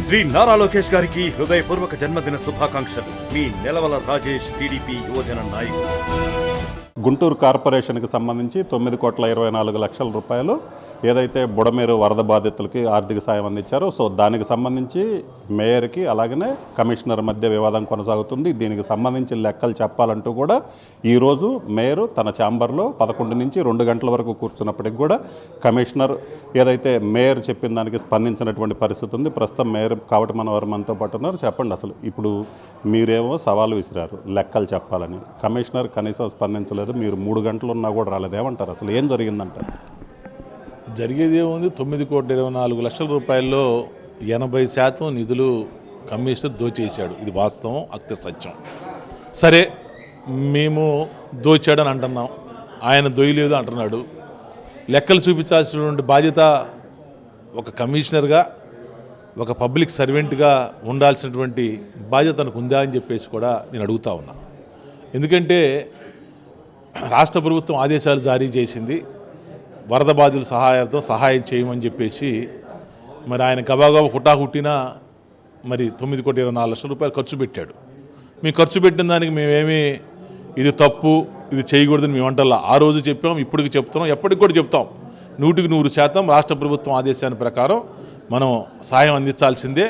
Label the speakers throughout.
Speaker 1: శ్రీ నారా లోకేష్ గారికి హృదయపూర్వక జన్మదిన శుభాకాంక్షలు. మీ నెలవల రాజేష్, టీడీపీ యువజన నాయకుడు.
Speaker 2: గుంటూరు కార్పొరేషన్కి సంబంధించి 9,24,00,000 రూపాయలు ఏదైతే బుడమేరు వరద బాధితులకి ఆర్థిక సాయం అందించారో దానికి సంబంధించి మేయర్కి అలాగనే కమిషనర్ మధ్య వివాదం కొనసాగుతుంది. దీనికి సంబంధించి లెక్కలు చెప్పాలంటూ కూడా ఈరోజు మేయర్ తన ఛాంబర్లో 11 నుంచి 2 గంటల వరకు కూర్చున్నప్పటికి కూడా కమిషనర్ ఏదైతే మేయర్ చెప్పిన దానికి స్పందించినటువంటి పరిస్థితి ఉంది. ప్రస్తుతం మేయర్ కాబట్టి మనవారు మనతో పాటు ఉన్నారు. చెప్పండి, అసలు ఇప్పుడు మీరేమో సవాలు విసిరారు లెక్కలు చెప్పాలని, కమిషనర్ కనీసం స్పందించలేదు, మీరు 3 గంటలు ఉన్నా కూడా రాలేదు. ఏమంటారు, అసలు ఏం జరిగిందంటారు?
Speaker 3: జరిగేది ఏముంది? 9,24,00,000 రూపాయల్లో 80% నిధులు కమిషనర్ దోచేశాడు. ఇది వాస్తవం, అక్షర సత్యం. సరే, మేము దోచాడని అంటున్నాం, ఆయన దొయ్యలేదు అంటున్నాడు. లెక్కలు చూపించాల్సినటువంటి బాధ్యత ఒక కమిషనర్గా, ఒక పబ్లిక్ సర్వెంట్గా ఉండాల్సినటువంటి బాధ్యత తనకు ఉందా అని చెప్పేసి కూడా నేను అడుగుతా ఉన్నా. ఎందుకంటే రాష్ట్ర ప్రభుత్వం ఆదేశాలు జారీ చేసింది, వరద బాధితుల సహాయం చేయమని చెప్పేసి. మరి ఆయన గబాగబా హుటాహుట్టిన మరి 9,24,00,000 రూపాయలు ఖర్చు పెట్టాడు. మేము ఖర్చు పెట్టిన దానికి మేమేమి ఇది తప్పు, ఇది చేయకూడదని మేము అంటల్లా. ఆ రోజు చెప్పాం, ఇప్పటికి చెప్తున్నాం, ఎప్పటికి కూడా చెప్తాం. 100% రాష్ట్ర ప్రభుత్వం ఆదేశాల ప్రకారం మనం సాయం అందించాల్సిందే.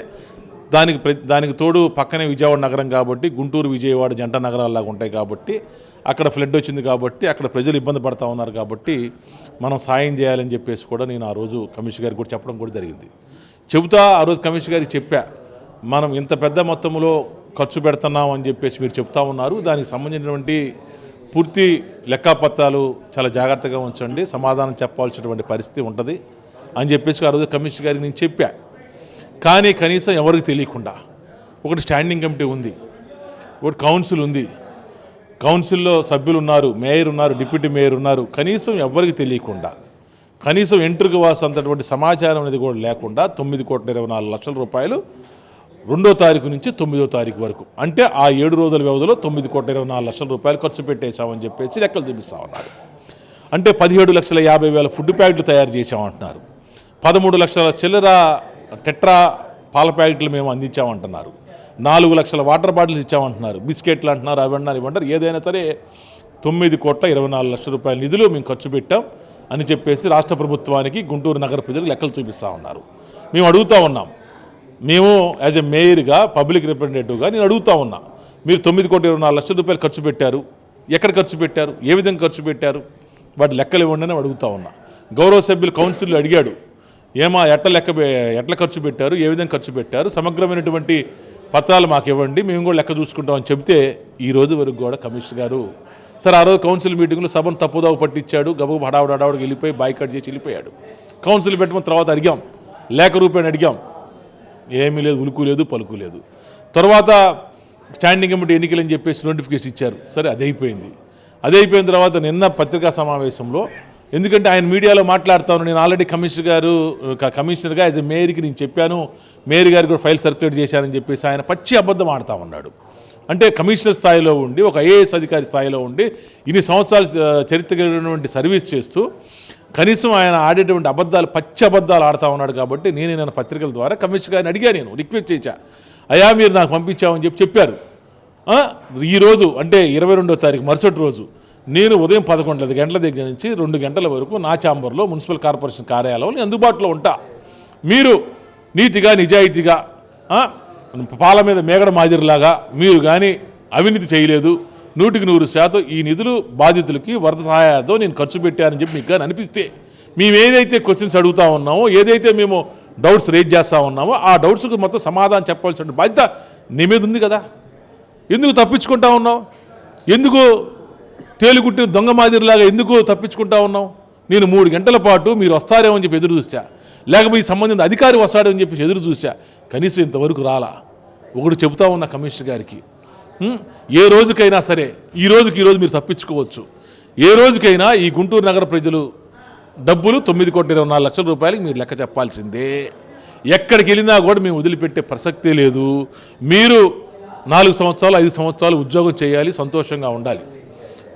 Speaker 3: దానికి తోడు పక్కనే విజయవాడ నగరం కాబట్టి, గుంటూరు విజయవాడ జంట నగరాల్లాగా ఉంటాయి కాబట్టి, అక్కడ ఫ్లడ్ వచ్చింది కాబట్టి, అక్కడ ప్రజలు ఇబ్బంది పడుతూ ఉన్నారు కాబట్టి మనం సాయం చేయాలని చెప్పేసి కూడా నేను ఆ రోజు కమిషనర్ గారికి కూడా చెప్పడం కూడా జరిగింది. ఆ రోజు కమిషనర్ గారికి చెప్పా, మనం ఇంత పెద్ద మొత్తంలో ఖర్చు పెడుతున్నాం అని చెప్పేసి మీరు చెప్తా ఉన్నారు, దానికి సంబంధించినటువంటి పూర్తి లెక్కాపత్రాలు చాలా జాగ్రత్తగా ఉంచండి, సమాధానం చెప్పాల్సినటువంటి పరిస్థితి ఉంటుంది అని చెప్పేసి ఆ రోజు కమిషనర్ గారికి నేను చెప్పా. కానీ కనీసం ఎవరికి తెలియకుండా ఒకటి స్టాండింగ్ కమిటీ ఉంది, ఒకటి కౌన్సిల్ ఉంది, కౌన్సిల్లో సభ్యులు ఉన్నారు, మేయర్ ఉన్నారు, డిప్యూటీ మేయర్ ఉన్నారు. కనీసం ఎవరికి తెలియకుండా, కనీసం ఎంట్రుకు వాసంతటువంటి సమాచారం అనేది కూడా లేకుండా 9,24,00,000 రూపాయలు 2వ తారీఖు నుంచి 9వ తారీఖు వరకు, అంటే ఆ 7 రోజుల వ్యవధిలో 9,24,00,000 రూపాయలు ఖర్చు పెట్టేశామని చెప్పేసి లెక్కలు చూపిస్తూ ఉన్నారు. అంటే 17,50,000 ఫుడ్ ప్యాకెట్లు తయారు చేశామంటున్నారు, 13 లక్షల చిల్లర టెట్రా పాల ప్యాకెట్లు మేము అందించామంటున్నారు, 4 లక్షల వాటర్ బాటిల్స్ ఇచ్చామంటున్నారు, బిస్కెట్లు అంటున్నారు, అవి అంటున్నారు, ఇవ్వంటారు. ఏదైనా సరే 9,24,00,000 రూపాయల నిధులు మేము ఖర్చు పెట్టాం అని చెప్పేసి రాష్ట్ర ప్రభుత్వానికి, గుంటూరు నగర ప్రజలకు లెక్కలు చూపిస్తూ ఉన్నారు. మేము అడుగుతూ ఉన్నాం, మేము యాజ్ ఎ మేయర్గా, పబ్లిక్ రిప్రజెంటేటివ్గా నేను అడుగుతూ ఉన్నా, మీరు 9,24,00,000 రూపాయలు ఖర్చు పెట్టారు, ఎక్కడ ఖర్చు పెట్టారు, ఏ విధంగా ఖర్చు పెట్టారు, వాటి లెక్కలు ఇవ్వండి అని అడుగుతూ ఉన్నా. గౌరవ సభ్యులు కౌన్సిల్ అడిగాడు, ఏమా ఎట్లా ఖర్చు పెట్టారు, ఏ విధంగా ఖర్చు పెట్టారు, సమగ్రమైనటువంటి పత్రాలు మాకు ఇవ్వండి, మేము కూడా లెక్క చూసుకుంటామని చెప్తే ఈ రోజు వరకు కూడా కమిషనర్ గారు సరే ఆ రోజు కౌన్సిల్ మీటింగ్లో సభను తప్పుదావ పట్టించాడు, గబు హడావుడికి వెళ్ళిపోయి బాయ్కట్ చేసి వెళ్ళిపోయాడు. కౌన్సిల్ పెట్టిన తర్వాత అడిగాం, లేఖ రూపాయని అడిగాం, ఏమీ లేదు, ఉలుకు లేదు, పలుకు లేదు. తర్వాత స్టాండింగ్ కమిటీ ఎన్నికలని చెప్పేసి నోటిఫికేషన్ ఇచ్చారు. సరే అది అయిపోయిన తర్వాత నిన్న పత్రికా సమావేశంలో, ఎందుకంటే ఆయన మీడియాలో మాట్లాడుతాను, నేను ఆల్రెడీ కమిషనర్గా యాజ్ ఎ మేయర్కి నేను చెప్పాను, మేయర్ గారికి కూడా ఫైల్ సర్క్యులేట్ చేశానని చెప్పేసి ఆయన పచ్చి అబద్ధం ఆడుతూ ఉన్నాడు. అంటే కమిషనర్ స్థాయిలో ఉండి, ఒక ఐఏఎస్ అధికారి స్థాయిలో ఉండి, ఇన్ని సంవత్సరాలు చరిత్ర కలిగినటువంటి సర్వీస్ చేస్తూ కనీసం ఆయన ఆడేటువంటి పచ్చి అబద్ధాలు ఆడుతూ ఉన్నాడు. కాబట్టి నేను పత్రికల ద్వారా కమిషనర్ గారిని అడిగా, నేను రిక్వెస్ట్ చేశా, అయ్యా మీరు నాకు పంపించామని చెప్పారు. ఈరోజు అంటే 22వ తారీఖు మరుసటి రోజు నేను ఉదయం 11 గంటల దగ్గర నుంచి 2 గంటల వరకు నా ఛాంబర్లో మున్సిపల్ కార్పొరేషన్ కార్యాలయంలో అందుబాటులో ఉంటా. మీరు నీతిగా, నిజాయితీగా, పాల మీద మేగడ మాదిరిలాగా మీరు కానీ అవినీతి చేయలేదు, 100% ఈ నిధులు బాధితులకి వరద సహాయార్థం నేను ఖర్చు పెట్టానని చెప్పి మీకు కానీ అనిపిస్తే, మేము ఏదైతే క్వశ్చన్స్ అడుగుతూ ఉన్నామో, ఏదైతే మేము డౌట్స్ రేజ్ చేస్తూ ఉన్నామో ఆ డౌట్స్కి మొత్తం సమాధానం చెప్పాల్సిన బాధ్యత నీ మీద ఉంది కదా. ఎందుకు తప్పించుకుంటా ఉన్నావు? ఎందుకు తేలిగుట్టిన దొంగ మాదిరిలాగా ఎందుకు తప్పించుకుంటా ఉన్నావు? నేను 3 గంటల పాటు మీరు వస్తారేమో అని చెప్పి ఎదురు చూసా, లేకపోతే ఈ సంబంధిత అధికారి వస్తాడని చెప్పి ఎదురు చూసా, కనీసం ఇంతవరకు రాలా. ఒకటి చెబుతా ఉన్న కమిషనర్ గారికి, ఏ రోజుకైనా సరే ఈ రోజు మీరు తప్పించుకోవచ్చు, ఏ రోజుకైనా ఈ గుంటూరు నగర ప్రజలు డబ్బులు 9,24,00,000 రూపాయలకి మీరు లెక్క చెప్పాల్సిందే. ఎక్కడికి వెళ్ళినా కూడా మేము వదిలిపెట్టే ప్రసక్తే లేదు. మీరు 4 సంవత్సరాలు 5 సంవత్సరాలు ఉద్యోగం చేయాలి, సంతోషంగా ఉండాలి,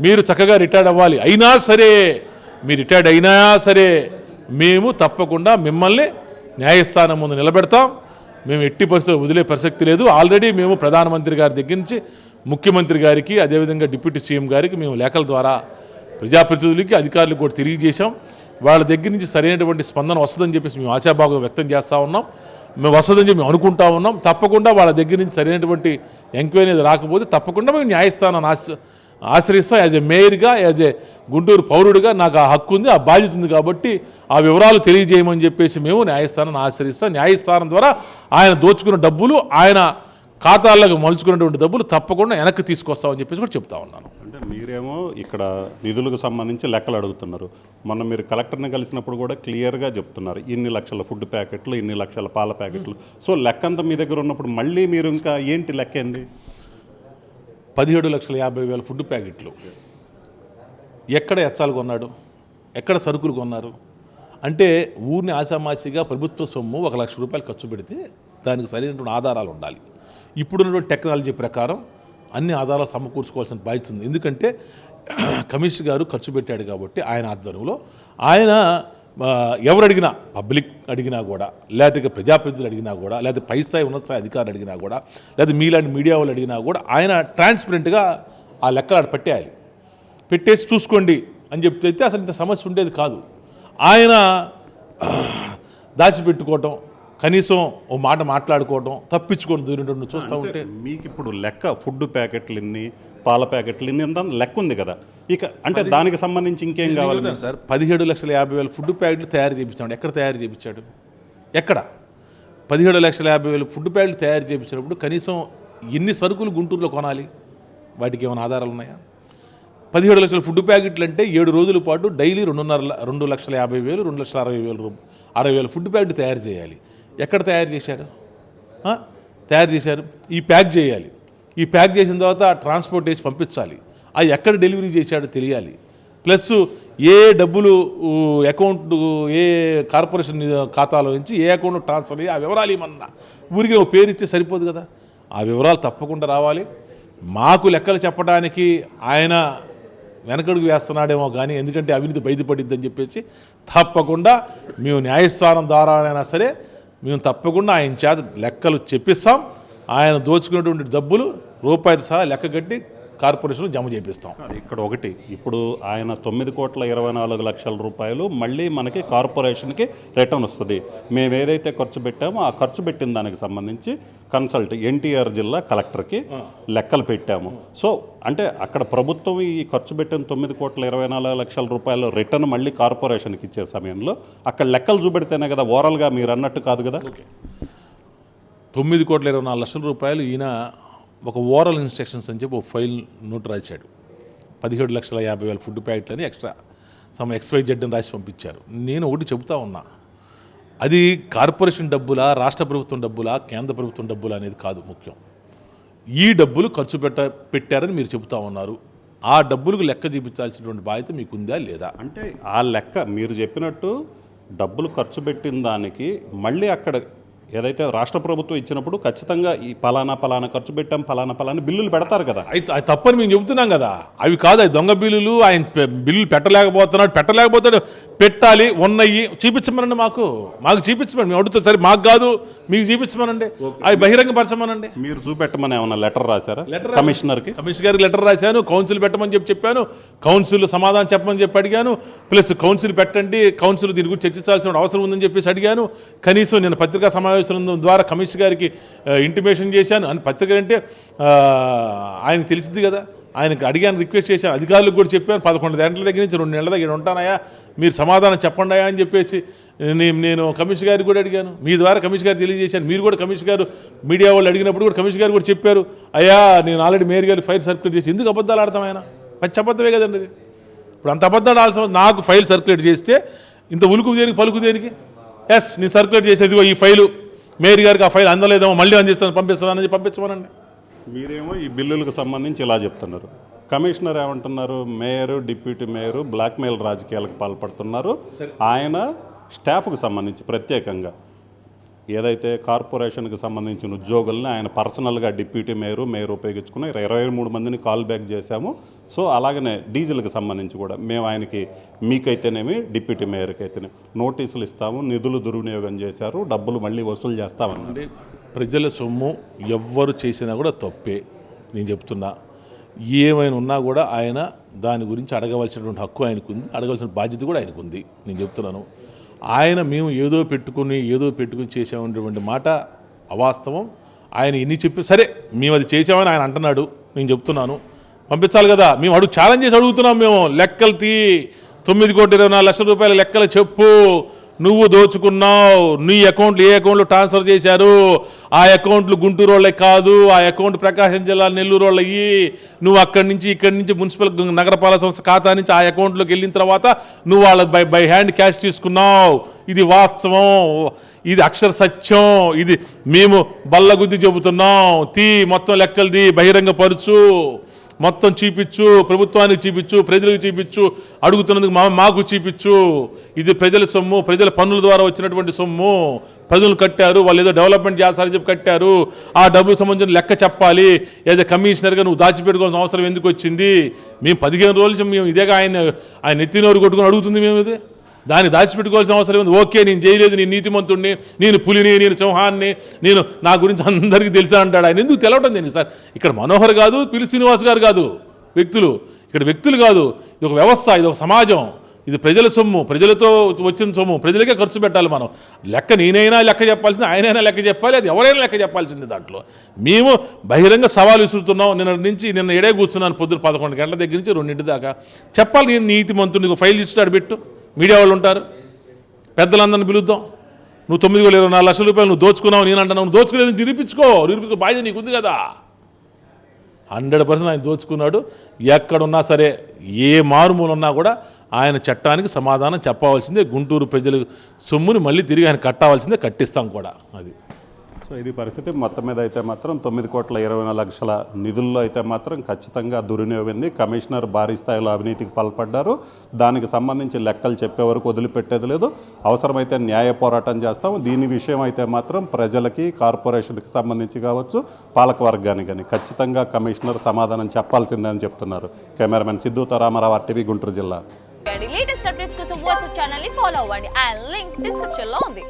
Speaker 3: మీరు చక్కగా రిటైర్డ్ అవ్వాలి. అయినా సరే మీరు రిటైర్డ్ అయినా సరే మేము తప్పకుండా మిమ్మల్ని న్యాయస్థానం ముందు నిలబెడతాం. మేము ఎట్టి పరిస్థితుల్లో వదిలే ప్రసక్తి లేదు. ఆల్రెడీ మేము ప్రధానమంత్రి గారి దగ్గర నుంచి ముఖ్యమంత్రి గారికి, అదేవిధంగా డిప్యూటీ సీఎం గారికి మేము లేఖల ద్వారా ప్రజాప్రతినిధులకి, అధికారులకు కూడా తెలియజేశాం. వాళ్ళ దగ్గర నుంచి సరైనటువంటి స్పందన వస్తుందని చెప్పేసి మేము ఆశాభావం వ్యక్తం చేస్తూ ఉన్నాం. మేము వస్తుందని చెప్పి మేము అనుకుంటా ఉన్నాం. తప్పకుండా వాళ్ళ దగ్గర నుంచి సరైనటువంటి ఎంక్వైరీ రాకపోతే తప్పకుండా మేము న్యాయస్థానాన్ని ఆశ్రయిస్తాం. యాజ్ ఏ మేయర్గా, యాజ్ ఏ గుంటూరు పౌరుడిగా నాకు ఆ హక్కు ఉంది, ఆ బాధ్యత ఉంది. కాబట్టి ఆ వివరాలు తెలియజేయమని చెప్పేసి మేము న్యాయస్థానాన్ని ఆశ్రయిస్తాం. న్యాయస్థానం ద్వారా ఆయన దోచుకున్న డబ్బులు, ఆయన ఖాతాలకు మలుచుకున్నటువంటి డబ్బులు తప్పకుండా వెనక్కి తీసుకొస్తామని చెప్పేసి కూడా చెప్తా ఉన్నాను.
Speaker 2: అంటే మీరేమో ఇక్కడ నిధులకు సంబంధించి లెక్కలు అడుగుతున్నారు. మొన్న మీరు కలెక్టర్ని కలిసినప్పుడు కూడా క్లియర్గా చెప్తున్నారు, ఇన్ని లక్షల ఫుడ్ ప్యాకెట్లు, ఇన్ని లక్షల పాల ప్యాకెట్లు. సో లెక్క అంతా మీ దగ్గర ఉన్నప్పుడు మళ్ళీ మీరు ఇంకా ఏంటి లెక్క ఏంది?
Speaker 3: 17,50,000 ఫుడ్ ప్యాకెట్లు ఎక్కడ ఎచ్చాలు కొన్నాడు, ఎక్కడ సరుకులు కొన్నారు అంటే ఊరిని ఆశామాచిగా ప్రభుత్వ సొమ్ము 1,00,000 రూపాయలు ఖర్చు పెడితే దానికి సరైనటువంటి ఆధారాలు ఉండాలి. ఇప్పుడున్నటువంటి టెక్నాలజీ ప్రకారం అన్ని ఆధారాలు సమకూర్చుకోవాల్సిన బాధ్యత ఉంది. ఎందుకంటే కమిషనర్ గారు ఖర్చు పెట్టాడు కాబట్టి ఆయన ఆధ్వర్యంలో ఆయన ఎవరు అడిగినా, పబ్లిక్ అడిగినా కూడా, లేకపోతే ప్రజాప్రతినిధులు అడిగినా కూడా, లేకపోతే పై స్థాయి ఉన్నత స్థాయి అధికారులు అడిగినా కూడా, లేకపోతే మీలాంటి మీడియా వాళ్ళు అడిగినా కూడా ఆయన ట్రాన్స్పరెంట్గా ఆ లెక్కలు పెట్టేయాలి. పెట్టేసి చూసుకోండి అని చెప్తే అసలు ఇంత సమస్య ఉండేది కాదు. ఆయన దాచిపెట్టుకోవటం, కనీసం ఓ మాట మాట్లాడుకోవడం, తప్పించుకొని దూరం చూస్తూ ఉంటే
Speaker 2: మీకు ఇప్పుడు లెక్క ఫుడ్ ప్యాకెట్లు ఇన్ని, పాల ప్యాకెట్లు ఇన్ని అంతా లెక్క ఉంది కదా. ఇక అంటే దానికి సంబంధించి ఇంకేం కావాలి
Speaker 3: సార్? 17,50,000 ఫుడ్ ప్యాకెట్లు తయారు చేయించాడు. ఎక్కడ తయారు చేయించాడు? ఎక్కడ? 17,50,000 ఫుడ్ ప్యాకెట్లు తయారు చేయించినప్పుడు కనీసం ఎన్ని సరుకులు గుంటూరులో కొనాలి? వాటికి ఏమైనా ఆధారాలు ఉన్నాయా? 17,00,000 ఫుడ్ ప్యాకెట్లు అంటే 7 రోజుల పాటు డైలీ 2,50,000, 2,60,000 ఫుడ్ ప్యాకెట్లు తయారు చేయాలి. ఎక్కడ తయారు చేశారు? తయారు చేశారు. ఈ ప్యాక్ చేయాలి. ఈ ప్యాక్ చేసిన తర్వాత ట్రాన్స్పోర్ట్ చేసి పంపించాలి. అది ఎక్కడ డెలివరీ చేశాడో తెలియాలి. ప్లస్ ఏ డబ్బులు అకౌంట్, ఏ కార్పొరేషన్ ఖాతాలో నుంచి ఏ అకౌంట్ ట్రాన్స్ఫర్ అయ్యి ఆ వివరాలు ఏమన్నా ఊరికి ఒక పేరు ఇస్తే సరిపోదు కదా. ఆ వివరాలు తప్పకుండా రావాలి. మాకు లెక్కలు చెప్పడానికి ఆయన వెనకడుగు వేస్తున్నాడేమో కానీ, ఎందుకంటే అవినీతి బయటపడిద్దని చెప్పేసి తప్పకుండా మేము న్యాయస్థానం ద్వారా అయినా సరే మేము తప్పకుండా ఆయన చేత లెక్కలు చెప్పిస్తాం. ఆయన దోచుకున్నటువంటి డబ్బులు రూపాయలు సహా లెక్క కట్టి కార్పొరేషన్లో జమ చేపిస్తాం.
Speaker 2: ఇక్కడ ఒకటి, ఇప్పుడు ఆయన 9,24,00,000 రూపాయలు మళ్ళీ మనకి కార్పొరేషన్కి రిటర్న్ వస్తుంది. మేము ఏదైతే ఖర్చు పెట్టామో ఆ ఖర్చు పెట్టిన దానికి సంబంధించి కన్సల్ట్ ఎన్టీఆర్ జిల్లా కలెక్టర్కి లెక్కలు పెట్టాము. సో అంటే అక్కడ ప్రభుత్వం ఈ ఖర్చు పెట్టిన 9,24,00,000 రూపాయలు రిటర్న్ మళ్ళీ కార్పొరేషన్కి ఇచ్చే సమయంలో అక్కడ లెక్కలు చూపెడితేనే కదా ఓవరాల్గా మీరు అన్నట్టు కాదు కదా.
Speaker 3: 9,24,00,000 రూపాయలు ఈయన ఒక ఓరల్ ఇన్స్ట్రక్షన్స్ అని చెప్పి ఒక ఫైల్ నోట్ రాశాడు. 17,50,000 ఫుడ్ ప్యాకెట్లని ఎక్స్ట్రా XYZ అని రాసి పంపించారు. నేను ఒకటి చెబుతా ఉన్నా, అది కార్పొరేషన్ డబ్బులా, రాష్ట్ర ప్రభుత్వం డబ్బులా, కేంద్ర ప్రభుత్వం డబ్బులా అనేది కాదు ముఖ్యం. ఈ డబ్బులు ఖర్చు పెట్టారని మీరు చెబుతా ఉన్నారు. ఆ డబ్బులకు లెక్క చూపించాల్సినటువంటి బాధ్యత మీకుందా లేదా?
Speaker 2: అంటే ఆ లెక్క మీరు చెప్పినట్టు డబ్బులు ఖర్చు పెట్టిన దానికి మళ్ళీ అక్కడ ఏదైతే రాష్ట్ర ప్రభుత్వం ఇచ్చినప్పుడు ఖచ్చితంగా ఈ పలానా ఖర్చు పెట్టాం, పలానా బిల్లులు పెడతారు కదా.
Speaker 3: అయితే అది తప్పని మేము చెబుతున్నాం కదా. అవి కాదు, అవి దొంగ బిల్లులు. ఆయన బిల్లులు పెట్టలేకపోతాడు. పెట్టాలి, ఉన్నాయి చూపించమనండి. మాకు చూపించమని మేము అడుగుతాం. సరే మాకు కాదు, మీకు చూపించమనండి. అవి బహిరంగపరచమనండి.
Speaker 2: మీరు చూపెట్టమని ఏమన్నా లెటర్ రాశారా కమిషనర్
Speaker 3: గారికి? లెటర్ రాశాను. కౌన్సిల్ పెట్టమని చెప్పాను. కౌన్సిల్ సమాధానం చెప్పమని చెప్పి అడిగాను. ప్లస్ కౌన్సిల్ పెట్టండి, కౌన్సిల్ దీని గురించి చర్చించాల్సిన అవసరం ఉందని చెప్పేసి అడిగాను. కనీసం నేను పత్రికా సమావేశం ద్వారా కమిషనర్ గారికి ఇంటిమేషన్ చేశాను. అని పత్రిక అంటే ఆయనకు తెలిసింది కదా. ఆయనకు అడిగాను, రిక్వెస్ట్ చేశాను. అధికారులకు కూడా చెప్పాను. 11 గంటల దగ్గర నుంచి 2 నెలల దగ్గర ఉంటానయా, మీరు సమాధానం చెప్పండి అని చెప్పేసి నేను కమిషనర్ గారికి కూడా అడిగాను. మీ ద్వారా కమిషనర్ గారికి తెలియజేశాను. మీరు కూడా కమిషనర్ గారు మీడియా వాళ్ళు అడిగినప్పుడు కూడా కమిషనర్ గారు కూడా చెప్పారు, అయ్యా నేను ఆల్రెడీ మేయర్ గారికి ఫైల్ సర్క్యులేట్ చేసి. ఎందుకు అబద్ధాలు ఆడతాం? ఆయన పచ్చి అబద్ధమే కదండి అది. ఇప్పుడు అంత అబద్ధాలు ఆడాల్సిన నాకు ఫైల్ సర్క్యులేట్ చేస్తే ఇంత ఉలుకు దేనికి, పలుకు దేనికి? నేను సర్క్యులేట్ చేసేది ఈ ఫైలు, మేయర్ గారికి ఆ ఫైల్ అందలేదేమో, మళ్ళీ పంపిస్తానని పంపించమనండి.
Speaker 2: మీరేమో ఈ బిల్లులకు సంబంధించి ఇలా చెప్తున్నారు. కమిషనర్ ఏమంటున్నారు? మేయరు, డిప్యూటీ మేయరు బ్లాక్మెయిల్ రాజకీయాలకు పాల్పడుతున్నారు. ఆయన స్టాఫ్కు సంబంధించి ప్రత్యేకంగా ఏదైతే కార్పొరేషన్కి సంబంధించిన ఉద్యోగుల్ని ఆయన పర్సనల్గా డిప్యూటీ మేయర్ ఉపయోగించుకుని 23 మందిని కాల్ బ్యాక్ చేశాము. సో అలాగనే డీజిల్కి సంబంధించి కూడా మేము ఆయనకి మీకైతేనేమి డిప్యూటీ మేయర్కి అయితేనేమి నోటీసులు ఇస్తాము, నిధులు దుర్వినియోగం చేశారు, డబ్బులు మళ్ళీ వసూలు చేస్తామని.
Speaker 3: ప్రజల సొమ్ము ఎవ్వరు చేసినా కూడా తప్పే. నేను చెప్తున్నా, ఏమైనా ఉన్నా కూడా ఆయన దాని గురించి అడగవలసినటువంటి హక్కు ఆయనకుంది, అడగవలసిన బాధ్యత కూడా ఆయనకుంది. నేను చెప్తున్నాను, మేము ఏదో పెట్టుకుని చేసామనేటువంటి మాట అవాస్తవం. ఆయన ఎన్ని చెప్పి సరే మేము అది చేసామని ఆయన అంటున్నాడు. నేను చెప్తున్నాను, పంపించాలి కదా. మేము ఛాలెంజ్ చేసి అడుగుతున్నాం. మేము లెక్కలు 9,24,00,000 రూపాయల లెక్కలు చెప్పు. నువ్వు దోచుకున్నావు, నీ అకౌంట్లు ఏ అకౌంట్లో ట్రాన్స్ఫర్ చేశారు, ఆ అకౌంట్లు గుంటూరు వాళ్ళకి కాదు, ఆ అకౌంట్ ప్రకాశం జిల్లా నెల్లూరు వాళ్ళకి. నువ్వు ఇక్కడి నుంచి మున్సిపల్ నగరపాలక సంస్థ ఖాతా నుంచి ఆ అకౌంట్లోకి వెళ్ళిన తర్వాత నువ్వు వాళ్ళ బై హ్యాండ్ క్యాష్ తీసుకున్నావు. ఇది వాస్తవం, ఇది అక్షర సత్యం. ఇది మేము బల్లగుద్ది చెబుతున్నాం. మొత్తం లెక్కలది బహిరంగ పరుచు, మొత్తం చూపించు, ప్రభుత్వానికి చూపించు, ప్రజలకు చూపించు, అడుగుతున్నందుకు మాకు చూపించు. ఇది ప్రజల సొమ్ము, ప్రజల పన్నుల ద్వారా వచ్చినటువంటి సొమ్ము. ప్రజలు కట్టారు, వాళ్ళు ఏదో డెవలప్మెంట్ చేస్తారని చెప్పి కట్టారు. ఆ డబ్బులకు సంబంధించిన లెక్క చెప్పాలి. ఏదో కమిషనర్గా నువ్వు దాచిపెట్టుకోవాల్సిన అవసరం ఎందుకు వచ్చింది? మేము 15 రోజుల నుంచి మేము ఇదేగా ఆయన నెత్తినోరు కొట్టుకుని అడుగుతుంది. మేము ఇది దాన్ని దాచిపెట్టుకోవాల్సిన అవసరం ఉంది. ఓకే, నేను చేయలేదు, నేను నీతిమంతుడిని, నేను పులిని, నేను సింహాన్ని, నేను నా గురించి అందరికీ తెలుసా అంటాడు ఆయన. ఎందుకు తెలవటం దేనికి సార్? ఇక్కడ మనోహర్ కాదు, పిల్లి శ్రీనివాస్ గారు కాదు వ్యక్తులు, ఇక్కడ వ్యక్తులు కాదు. ఇది ఒక వ్యవస్థ, ఇది ఒక సమాజం, ఇది ప్రజల సొమ్ము, ప్రజలతో వచ్చిన సొమ్ము, ప్రజలకే ఖర్చు పెట్టాలి. మనం నేనైనా లెక్క చెప్పాల్సింది, ఆయనైనా లెక్క చెప్పాలి, అది ఎవరైనా లెక్క చెప్పాల్సింది. దాంట్లో మేము బహిరంగ సవాలు విసురుతున్నాం. నిన్న ఎడే కూర్చున్నాను పొద్దున 11 గంటల దగ్గర నుంచి 2 దాకా. చెప్పాలి, నేను నీతిమంతుడిని, ఫైల్ ఇస్తాడు పెట్టు, మీడియా వాళ్ళు ఉంటారు, పెద్దలందరిని పిలుద్దాం. నువ్వు 9,24,00,000 రూపాయలు నువ్వు దోచుకున్నావు, నేను అంటున్నావు. నువ్వు దోచుకునేది నిరూపించుకో బాధ్యత నీకుంది కదా. 100% ఆయన దోచుకున్నాడు. ఎక్కడున్నా సరే, ఏ మారుమూల ఉన్నా కూడా ఆయన చట్టానికి సమాధానం చెప్పవలసిందే. గుంటూరు ప్రజల సొమ్ముని మళ్ళీ తిరిగి ఆయన కట్టవలసిందే, కట్టిస్తాం కూడా. అది
Speaker 2: సో ఇది పరిస్థితి. మొత్తం మీద అయితే మాత్రం 9,24,00,000 నిధుల్లో అయితే మాత్రం ఖచ్చితంగా దుర్వినియోగం. కమిషనర్ భారీ స్థాయిలో అవినీతికి పాల్పడ్డారు. దానికి సంబంధించి లెక్కలు చెప్పే వరకు వదిలిపెట్టేది లేదు. అవసరమైతే న్యాయ పోరాటం చేస్తాము. దీని విషయం అయితే మాత్రం ప్రజలకి, కార్పొరేషన్కి సంబంధించి కావచ్చు, పాలకవర్గానికి కానీ ఖచ్చితంగా కమిషనర్ సమాధానం చెప్పాల్సిందే అని చెప్తున్నారు. కెమెరామెన్ సిద్ధుతో రామారావు, RTV, గుంటూరు జిల్లా.
Speaker 4: లేటెస్ట్ అప్డేట్స్ కోసం వాట్సాప్ ఛానల్ ని ఫాలో అవ్వండి. ఆ లింక్ డిస్క్రిప్షన్ లో ఉంది.